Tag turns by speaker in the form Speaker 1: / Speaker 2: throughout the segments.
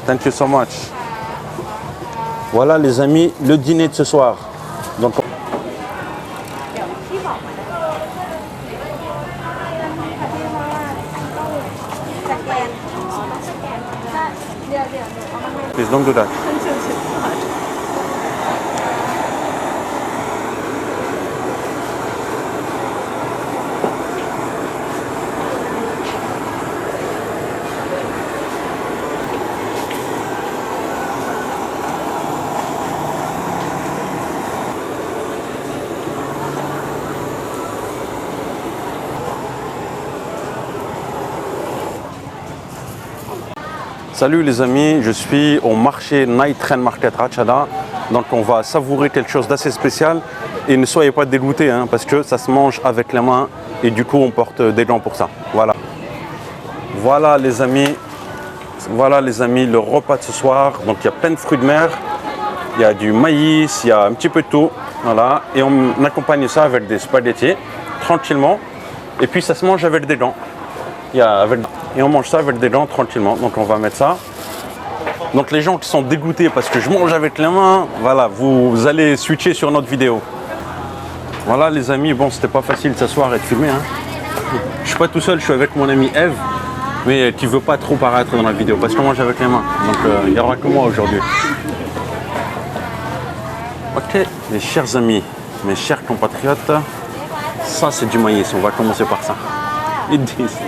Speaker 1: Thank you so much. Voilà les amis, le dîner de ce soir. Donc, please don't do that. Salut les amis, je suis au marché Night Train Market Ratchada. Donc on va savourer quelque chose d'assez spécial. Et ne soyez pas dégoûtés hein, parce que ça se mange avec les mains et du coup on porte des gants pour ça. Voilà. Voilà les amis, le repas de ce soir. Donc il y a plein de fruits de mer, il y a du maïs, il y a un petit peu de tout. Voilà. Et on accompagne ça avec des spaghettis, tranquillement. Et puis ça se mange avec des gants. Et on mange ça avec des gants tranquillement. Donc on va mettre ça. Donc les gens qui sont dégoûtés parce que je mange avec les mains, voilà, vous allez switcher sur notre vidéo. Voilà les amis, bon c'était pas facile de s'asseoir et de filmer. Hein. Je suis pas tout seul, je suis avec mon ami Eve, mais qui veut pas trop paraître dans la vidéo parce qu'on mange avec les mains. Donc il n'y aura que moi aujourd'hui. Ok, mes chers amis, mes chers compatriotes, ça c'est du maïs, on va commencer par ça. Ils disent.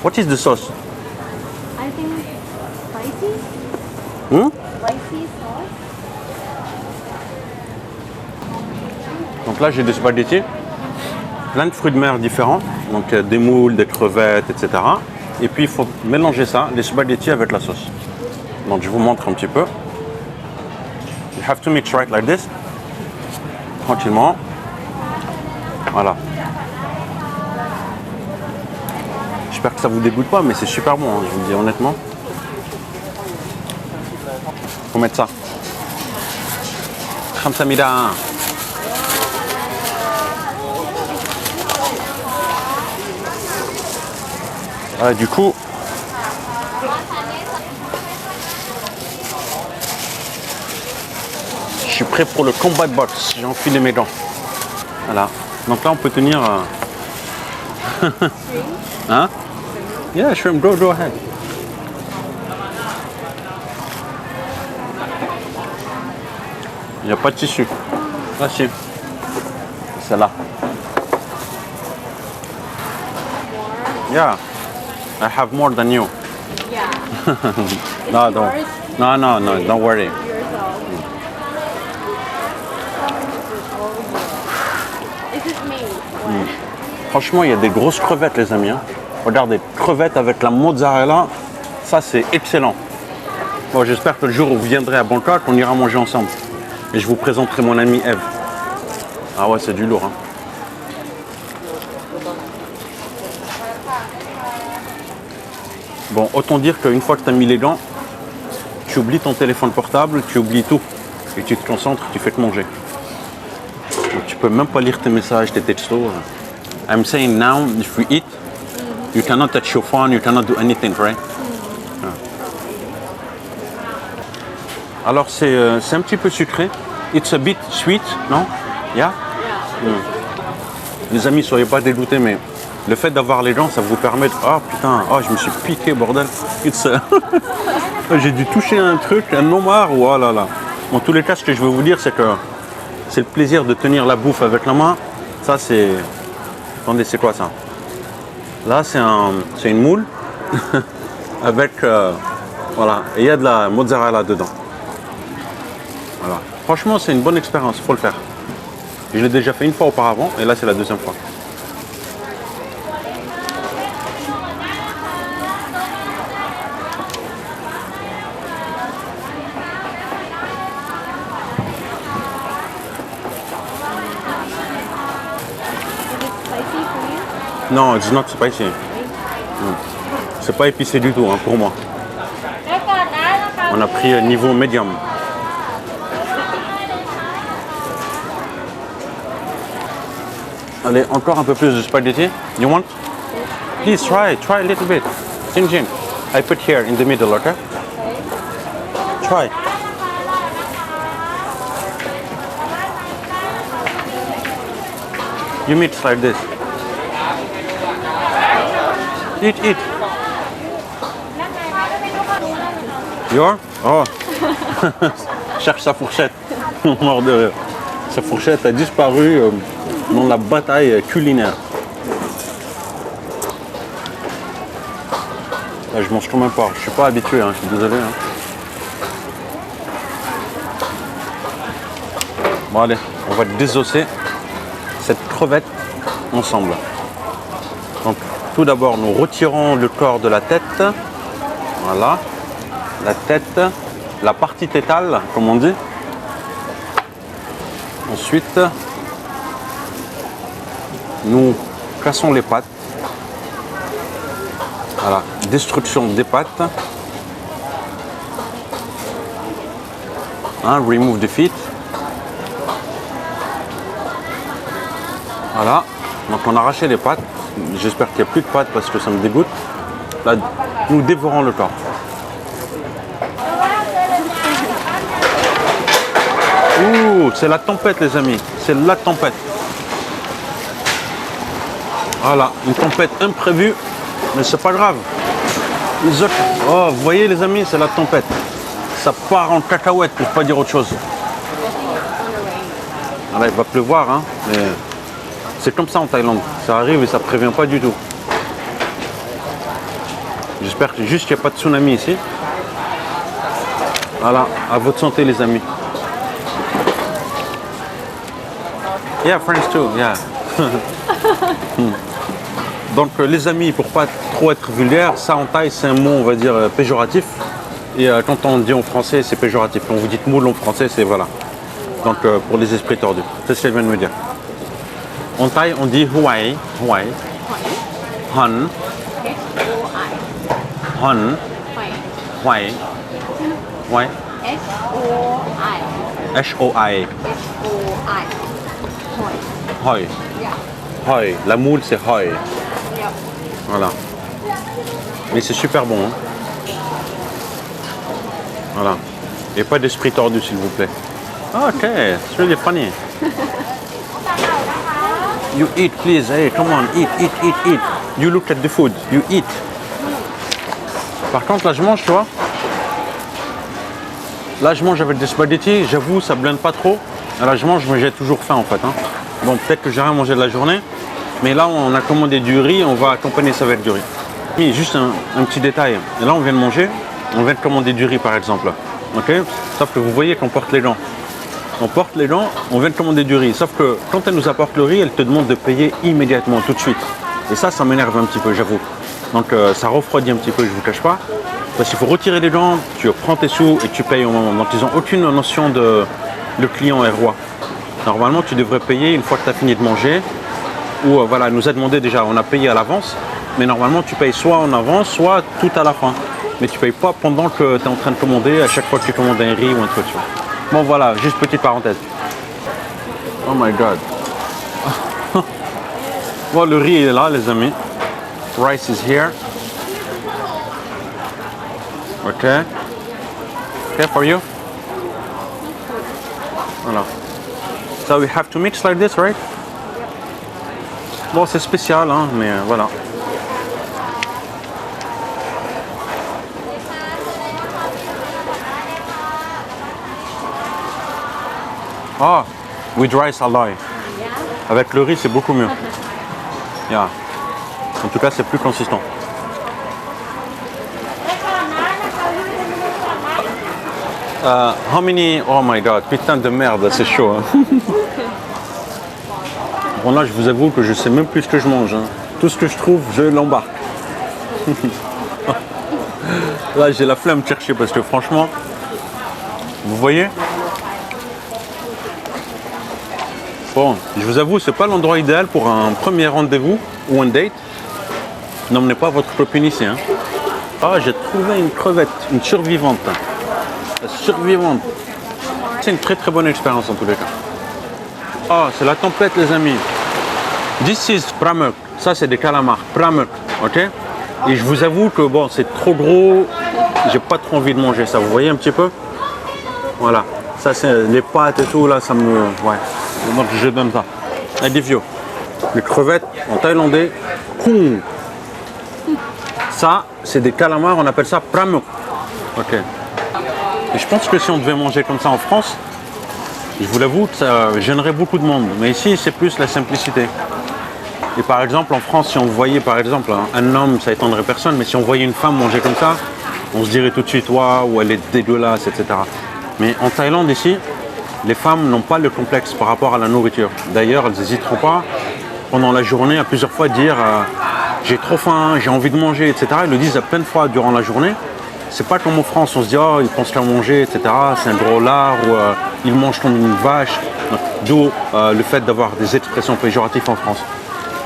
Speaker 1: What is the sauce?
Speaker 2: I think spicy. Spicy sauce.
Speaker 1: Donc là j'ai des spaghettis, plein de fruits de mer différents, donc des moules, des crevettes, etc. Et puis il faut mélanger ça, les spaghettis avec la sauce. Donc je vous montre un petit peu. You have to mix right like this. Tranquillement. Voilà. J'espère que ça vous dégoûte pas, mais c'est super bon, hein, je vous le dis honnêtement. Faut mettre ça. Khamsamida. Du coup, je suis prêt pour le combat de boxe. J'ai enfilé mes gants. Voilà. Donc là, on peut tenir. Hein? Yeah, shrimp. Go ahead. Il n'y a pas de tissu. Ah si. Celle-là. Yeah. I have more than you.
Speaker 2: Yeah.
Speaker 1: No, don't worry.
Speaker 2: This is me.
Speaker 1: Franchement, il y a des grosses crevettes, les amis. Hein. Regardez, crevettes avec la mozzarella, ça c'est excellent. Bon, j'espère que le jour où vous viendrez à Bangkok, on ira manger ensemble. Et je vous présenterai mon ami Eve. Ah ouais, c'est du lourd. Hein. Bon, autant dire qu'une fois que tu as mis les gants, tu oublies ton téléphone portable, tu oublies tout. Et tu te concentres, tu fais te manger. Donc, tu peux même pas lire tes messages, tes textos. I'm saying now, if we eat, you cannot touch your phone, you cannot do anything, right? Alors c'est un petit peu sucré. It's a bit sweet, non? Yeah? Les amis, soyez pas dégoûtés, mais le fait d'avoir les gants, ça vous permet de... Ah putain, oh, je me suis piqué, bordel. J'ai dû toucher un truc, un homard, ou oh là là. En tous les cas, ce que je veux vous dire, c'est que c'est le plaisir de tenir la bouffe avec la main. Ça, c'est... Attendez, c'est quoi ça? Là, c'est une moule avec... voilà, et il y a de la mozzarella dedans. Voilà. Franchement, c'est une bonne expérience, il faut le faire. Je l'ai déjà fait une fois auparavant, et là, c'est la deuxième fois. Non, it's not spicy. C'est pas épicé du tout hein, pour moi. On a pris niveau médium. Allez, encore un peu plus de spaghetti. You want? Please try a little bit. Jinjin. I put here in the middle, okay? Try. You mix like this. Eat. Your? Oh. Cherche sa fourchette. Mort de rire. Sa fourchette a disparu dans la bataille culinaire. Là, je mange quand même pas. Je suis pas habitué, hein, je suis désolé. Hein. Bon allez, on va désosser cette crevette ensemble. Donc tout d'abord, nous retirons le corps de la tête. Voilà, la tête, la partie tétale, comme on dit. Ensuite, nous cassons les pattes. Voilà, destruction des pattes. Hein, remove the feet. Voilà, donc on a arraché les pattes. J'espère qu'il n'y a plus de pattes parce que ça me dégoûte. Là, nous dévorons le corps. Ouh, c'est la tempête les amis, c'est la tempête. Voilà, une tempête imprévue, mais c'est pas grave. Oh, vous voyez les amis, c'est la tempête. Ça part en cacahuète pour pas dire autre chose. Voilà, il va pleuvoir, hein, mais c'est comme ça en Thaïlande. Ça arrive et ça prévient pas du tout. J'espère juste qu'il n'y a pas de tsunami ici. Voilà, à votre santé les amis. Yeah, friends too, yeah. Donc les amis, pour pas trop être vulgaire, ça en Thaï c'est un mot on va dire péjoratif. Et quand on dit en français c'est péjoratif. Quand vous dites moule en français c'est voilà. Donc pour les esprits tordus. C'est ce qu'elle vient de me dire. En Thaï on dit huai, huai, han, han, huai, huai,
Speaker 2: H-O-I.
Speaker 1: H-O-I,
Speaker 2: H-O-I.
Speaker 1: hoi,
Speaker 2: Yeah.
Speaker 1: hoi. La moule c'est hoi.
Speaker 2: Yep.
Speaker 1: Voilà. Mais c'est super bon. Hein. Voilà. Et pas d'esprit tordu s'il vous plaît. Ok, it's really funny. You eat please, hey, come on, eat. You look at the food, you eat. Par contre là je mange, tu vois. Là je mange avec des spaghettis, j'avoue ça blende pas trop. Là je mange, mais j'ai toujours faim en fait. Hein. Bon peut-être que j'ai rien mangé de la journée. Mais là on a commandé du riz, on va accompagner ça avec du riz. Mais juste un petit détail. Et là on vient de manger, on vient de commander du riz par exemple. Ok. Sauf que vous voyez qu'on porte les dents. On porte les dents, on vient de commander du riz. Sauf que quand elle nous apporte le riz, elle te demande de payer immédiatement, tout de suite. Et ça m'énerve un petit peu, j'avoue. Donc ça refroidit un petit peu, je vous cache pas. Parce qu'il faut retirer les dents, tu prends tes sous et tu payes au moment. Donc ils n'ont aucune notion de le client est roi. Normalement tu devrais payer une fois que tu as fini de manger. Ou voilà, elle nous a demandé déjà, on a payé à l'avance. Mais normalement tu payes soit en avance, soit tout à la fin. Mais tu payes pas pendant que tu es en train de commander, à chaque fois que tu commandes un riz ou un truc. Bon voilà, juste petite parenthèse. Oh my god. Bon, le riz est là les amis. Rice is here. Okay. Okay for you. Voilà. So we have to mix like this, right? Bon c'est spécial hein, mais voilà. Ah, with rice alloy. Avec le riz, c'est beaucoup mieux. Yeah. En tout cas, c'est plus consistant. How many... Oh my god, putain de merde, c'est chaud. Hein. Bon là, je vous avoue que je sais même plus ce que je mange. Hein. Tout ce que je trouve, je l'embarque. Là, j'ai la flemme de chercher parce que franchement, vous voyez? Bon, je vous avoue, c'est pas l'endroit idéal pour un premier rendez-vous ou un date. N'emmenez pas votre copine ici. Hein. Ah, j'ai trouvé une crevette, une survivante. La survivante. C'est une très très bonne expérience en tous les cas. Ah, c'est la tempête les amis. This is pramuk. Ça, c'est des calamars. Pramuk, ok? Et je vous avoue que bon, c'est trop gros. J'ai pas trop envie de manger ça. Vous voyez un petit peu? Voilà. Ça, c'est les pâtes et tout là. Ça me, ouais. Donc je donne ça. Et des vieux. Les crevettes en thaïlandais. Kung. Ça, c'est des calamars. On appelle ça pramuk. Ok. Et je pense que si on devait manger comme ça en France, je vous l'avoue que ça gênerait beaucoup de monde. Mais ici, c'est plus la simplicité. Et par exemple, en France, si on voyait par exemple un homme, ça étonnerait personne, mais si on voyait une femme manger comme ça, on se dirait tout de suite, waouh, elle est dégueulasse, etc. Mais en Thaïlande, ici, les femmes n'ont pas le complexe par rapport à la nourriture. D'ailleurs, elles n'hésiteront pas pendant la journée à plusieurs fois dire j'ai trop faim, j'ai envie de manger, etc. Elles le disent à plein de fois durant la journée. C'est pas comme en France, on se dit oh, ils pensent qu'à manger, etc. C'est un gros lard ou ils mangent comme une vache. D'où le fait d'avoir des expressions péjoratives en France.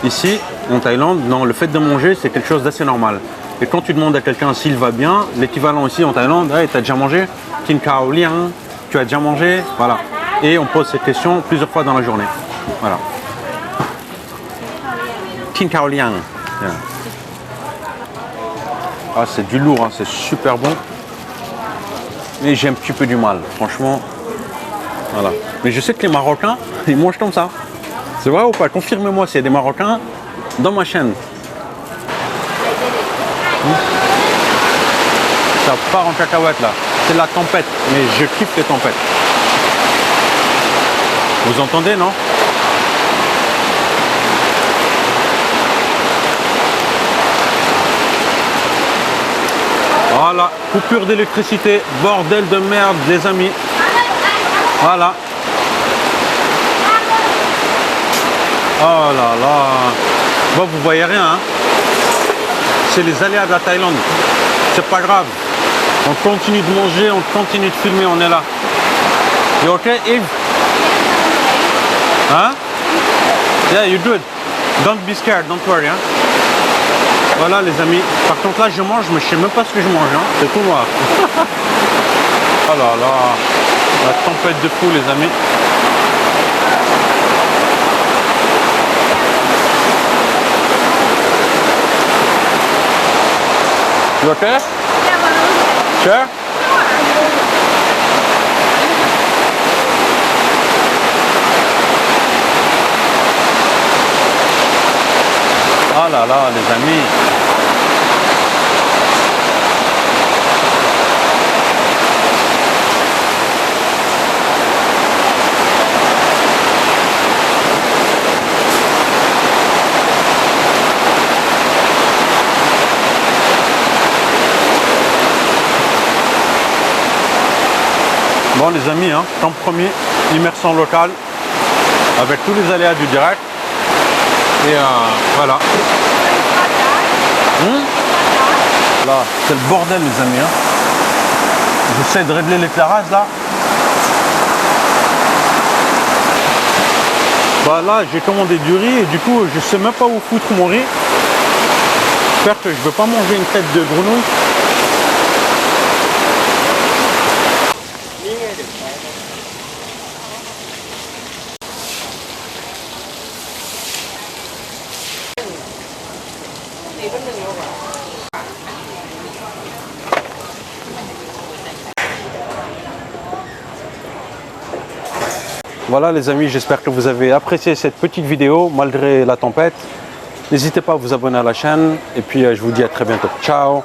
Speaker 1: Ici, en Thaïlande, non, le fait de manger, c'est quelque chose d'assez normal. Et quand tu demandes à quelqu'un s'il va bien, l'équivalent ici en Thaïlande, hey, t'as déjà mangé? Tin Khao Liang, tu as déjà mangé? Voilà. Et on pose cette question plusieurs fois dans la journée. Voilà. Tin Khao Liang. Yeah. Ah, c'est du lourd, hein, c'est super bon. Mais j'ai un petit peu du mal, franchement. Voilà. Mais je sais que les Marocains, ils mangent comme ça. C'est vrai ou pas? Confirmez-moi s'il y a des Marocains dans ma chaîne. Ça part en cacahuète là. C'est la tempête, mais je kiffe les tempêtes. Vous entendez, non? Voilà, coupure d'électricité, bordel de merde les amis. Voilà. Oh là là. Bon, vous voyez rien, hein? C'est les aléas de la Thaïlande. C'est pas grave. On continue de manger, on continue de filmer, on est là. You okay, Yves? Hein? Yeah, you're good. Don't be scared, don't worry, hein? Voilà les amis. Par contre là je mange, mais je sais même pas ce que je mange, hein. C'est tout noir. Oh là là. La tempête de fou les amis. You okay? Sure? Oh là là les amis. Bon les amis, hein, comme promis, immersion locale avec tous les aléas du direct. Et voilà. Là, c'est le bordel les amis. Hein. J'essaie de régler l'éclairage là. Bah là, j'ai commandé du riz et du coup, je sais même pas où foutre mon riz. J'espère que je ne veux pas manger une tête de grenouille. Voilà les amis, j'espère que vous avez apprécié cette petite vidéo malgré la tempête. N'hésitez pas à vous abonner à la chaîne et puis je vous dis à très bientôt. Ciao!